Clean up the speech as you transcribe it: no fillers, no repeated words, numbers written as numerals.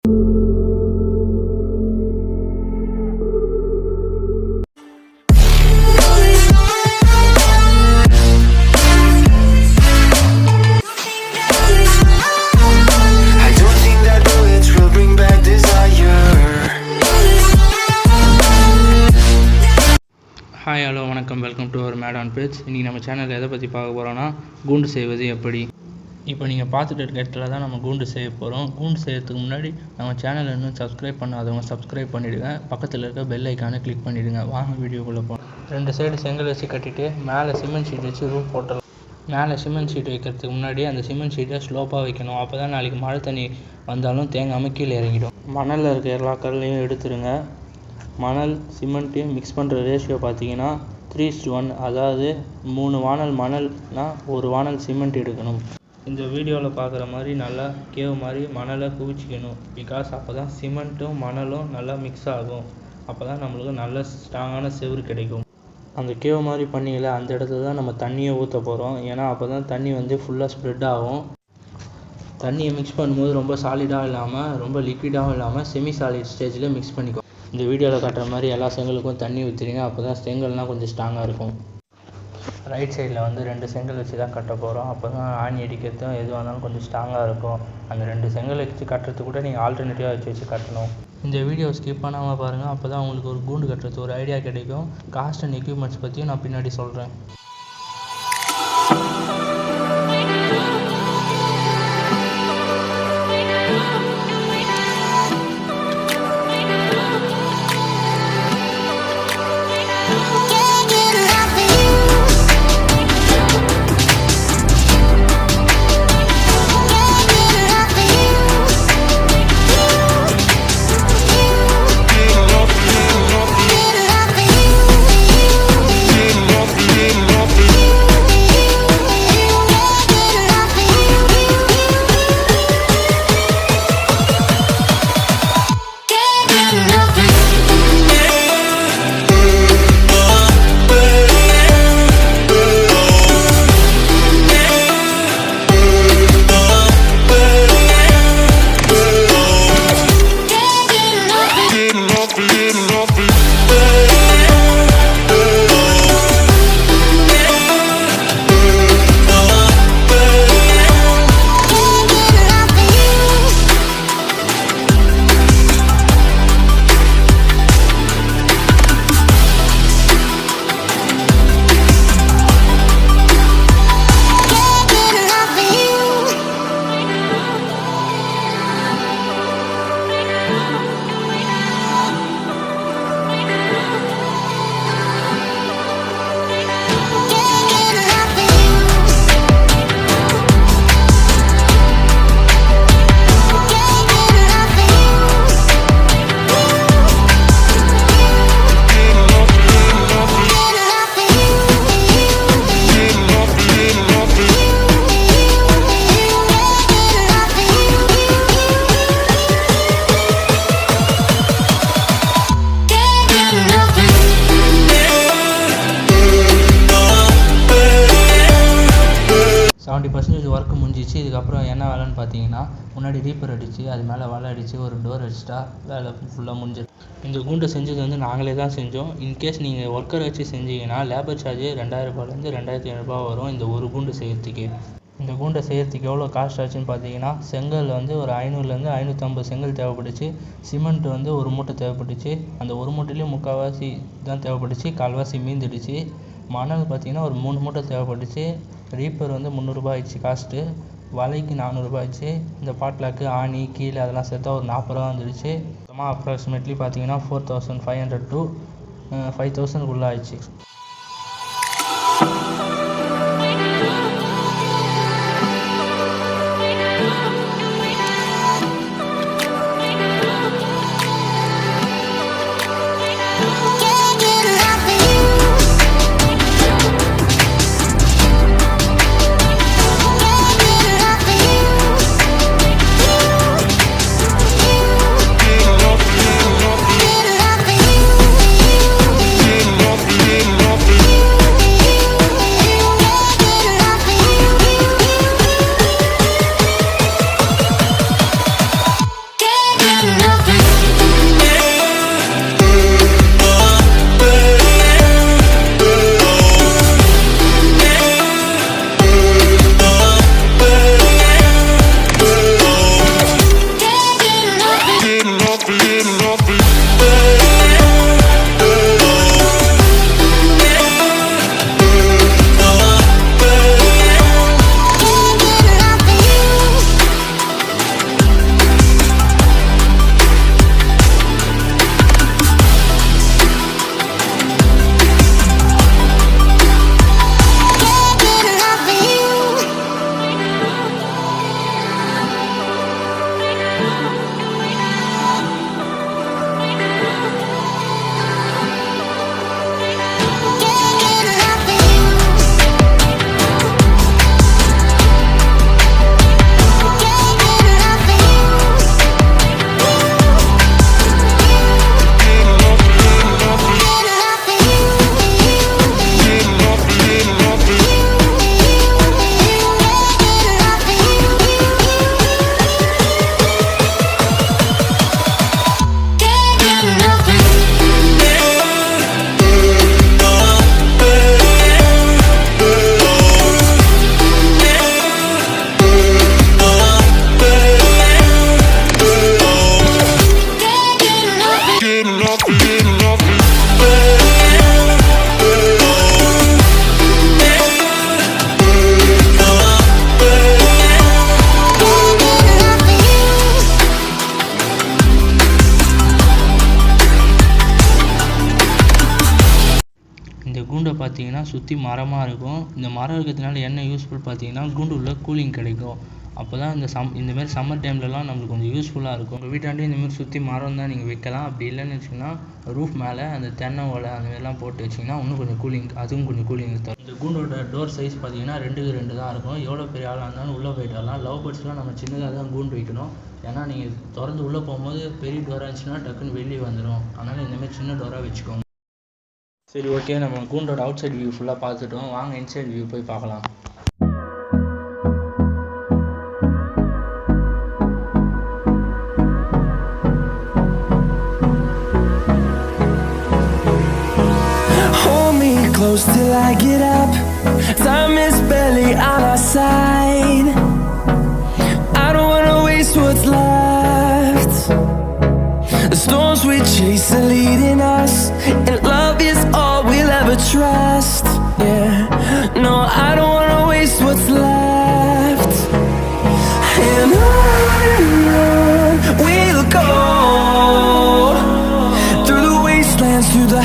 Hi hello வணக்கம், welcome to our made on page. இன்றைக்கி நம்ம சேனலில் எதை பற்றி பார்க்க போகிறோன்னா கூண்டு செய்வது எப்படி. இப்போ நீங்கள் பார்த்துட்டு இருக்க இடத்துல தான் நம்ம கூண்டு செய்ய போகிறோம். கூண்டு செய்யறதுக்கு முன்னாடி நம்ம சேனலை இன்னும் சப்ஸ்கிரைப் பண்ணாதவங்க சப்ஸ்கிரைப் பண்ணிவிடுங்க. பக்கத்தில் இருக்க பெல் ஐக்கானை கிளிக் பண்ணிவிடுங்க. வாங்க வீடியோக்குள்ளே போகலாம். 2 சைடு செங்கல் வச்சு கட்டிட்டு மேலே சிமெண்ட் ஷீட் வச்சு ரூஃப் போட்டுடலாம். மேலே சிமெண்ட் ஷீட் வைக்கிறதுக்கு முன்னாடி அந்த சிமெண்ட் ஷீட்டை ஸ்லோப்பாக வைக்கணும். அப்போ தான் நாளைக்கு மழை தண்ணி வந்தாலும் தேங்காமல் கீழே இறங்கிடும். மணலில் இருக்க எல்லா கல்லையும் எடுத்துருங்க. மணல் சிமெண்ட்டையும் மிக்ஸ் பண்ணுற ரேஷியோ பார்த்தீங்கன்னா 3:1, அதாவது 3 வானல் மணல்னா 1 வானல் சிமெண்ட் எடுக்கணும். இந்த வீடியோவில் பார்க்குற மாதிரி நல்லா கேவ் மாதிரி மணலை குவிச்சிக்கணும். பிகாஸ் அப்போ தான் சிமெண்ட்டும் மணலும் நல்லா மிக்ஸ் ஆகும். அப்போ தான் நம்மளுக்கு நல்ல ஸ்ட்ராங்கான செவுரு கிடைக்கும். அந்த கேவ் மாதிரி பண்ணியில் அந்த இடத்துல தான் நம்ம தண்ணியை ஊற்ற போகிறோம். ஏன்னா அப்போ தான் தண்ணி ஃபுல்லாக ஸ்ப்ரெட் ஆகும். தண்ணியை மிக்ஸ் பண்ணும்போது ரொம்ப சாலிடாக இல்லாமல் ரொம்ப லிக்விடாகவும் இல்லாமல் செமி சாலிட் ஸ்டேஜில் மிக்ஸ் பண்ணிக்கோ. இந்த வீடியோவில் காட்டுற மாதிரி எல்லா செங்கலுக்கும் தண்ணி ஊற்றிடுங்க. அப்போ தான் செங்கல்லாம் கொஞ்சம் ஸ்ட்ராங்காக இருக்கும். ரைட் சைடில் 2 செங்கல் வச்சு தான் கட்ட போகிறோம். அப்போ தான் ஆணி அடிக்கிறதும் எதுவாக இருந்தாலும் கொஞ்சம் ஸ்ட்ராங்காக இருக்கும். அந்த 2 செங்கல் வச்சு கட்டுறதுக்கு கூட நீங்கள் ஆல்டர்னேட்டிவாக வச்சு கட்டணும். இந்த வீடியோ ஸ்கிப் பண்ணாமல் பாருங்கள். அப்போ தான் உங்களுக்கு ஒரு கூண்டு கட்டுறது ஒரு ஐடியா கிடைக்கும். காஸ்ட் அண்ட் எக்யூப்மெண்ட்ஸ் பற்றியும் நான் பின்னாடி சொல்கிறேன். ஒர்க்கு முடிஞ்சிச்சு. இதுக்கப்புறம் என்ன வேலைன்னு பார்த்தீங்கன்னா, முன்னாடி ரீப்பர் அடித்து அது மேலே வலை அடித்து ஒரு டோர் அடிச்சிட்டா வேலை ஃபுல்லாக முடிஞ்சிடும். இந்த கூண்டை செஞ்சது நாங்களே தான் செஞ்சோம். இன்கேஸ் நீங்கள் ஒர்க்கரை வச்சு செஞ்சீங்கன்னா லேபர் சார்ஜ் 2000 ரூபாயிலேருந்து 2500 வரும் இந்த ஒரு கூண்டு செய்கிறதுக்கு. இந்த கூண்டை செய்கிறதுக்கு எவ்வளோ காஸ்ட் ஆச்சுன்னு பார்த்தீங்கன்னா, செங்கல் ஒரு 500லேருந்து 550 செங்கல் தேவைப்பட்டுச்சு. சிமெண்ட் ஒரு மூட்டை தேவைப்பட்டுச்சு. அந்த ஒரு மூட்டையிலேயும் முக்கால்வாசி தான் தேவைப்பட்டுச்சு, கால்வாசி மீந்துடுச்சு. மணல் பார்த்திங்கன்னா ஒரு 3 மூட்டை தேவைப்பட்டுச்சு. ரீப்பர் 300 ஆயிடுச்சு காஸ்ட்டு. வலைக்கு 400 ஆயிடுச்சு. இந்த பாட்லாக்கு ஆணி கீழே அதெல்லாம் சேர்த்தா ஒரு 40 வந்துடுச்சு. மொத்தமாக அப்ராக்சிமேட்லி பார்த்தீங்கன்னா 4500 to 5000 ஆயிடுச்சு. இந்த கூண்டை பார்த்தீங்கன்னா சுற்றி மரமாக இருக்கும். இந்த மரம் இருக்கிறதுனால என்ன யூஸ்ஃபுல் பார்த்தீங்கன்னா கூண்டு உள்ள கூலிங் கிடைக்கும். அப்போ தான் இந்தமாரி சம்மர் டைம்லலாம் நம்மளுக்கு கொஞ்சம் யூஸ்ஃபுல்லாக இருக்கும். உங்கள் வீட்டாண்டே இந்தமாரி சுற்றி மரம் தான் நீங்கள் வைக்கலாம். அப்படி இல்லைன்னு வச்சிங்கன்னா ரூஃப் மேலே அந்த தென்னை ஓலை அந்த மாதிரிலாம் போட்டு வச்சிங்கன்னா இன்னும் கொஞ்சம் கூலிங், அதுவும் கொஞ்சம் கூலிங் தரும். இந்த கூண்டோட டோர் சைஸ் பார்த்தீங்கன்னா 2க்கு 2 தான் இருக்கும். எவ்வளோ பெரிய ஆளாக இருந்தாலும் உள்ளே போயிட்டு வரலாம். லவ் பேர்ட்ஸ்லாம் நம்ம சின்னதாக தான் கூண்டு வைக்கணும். ஏன்னா நீங்கள் திறந்து உள்ளே போகும்போது பெரிய டோராக இருந்துச்சுன்னா டக்குன்னு வெளியே வந்துடும். அதனால் இந்தமாதிரி சின்ன டோராக வச்சுக்கோங்க. சரி, ஓகே, நம்ம கூண்டோட அவுட் சைட் வியூ ஃபுல்லாக பார்த்துட்டோம். வாங்க இன்சைட் வியூ போய் பார்க்கலாம். Close till I get up. Time is barely on our side. I don't wanna waste what's left. The storms we chase are leading us, and love is all we'll ever trust. Yeah, no, I don't wanna waste what's left. And on we'll go, through the wastelands, through the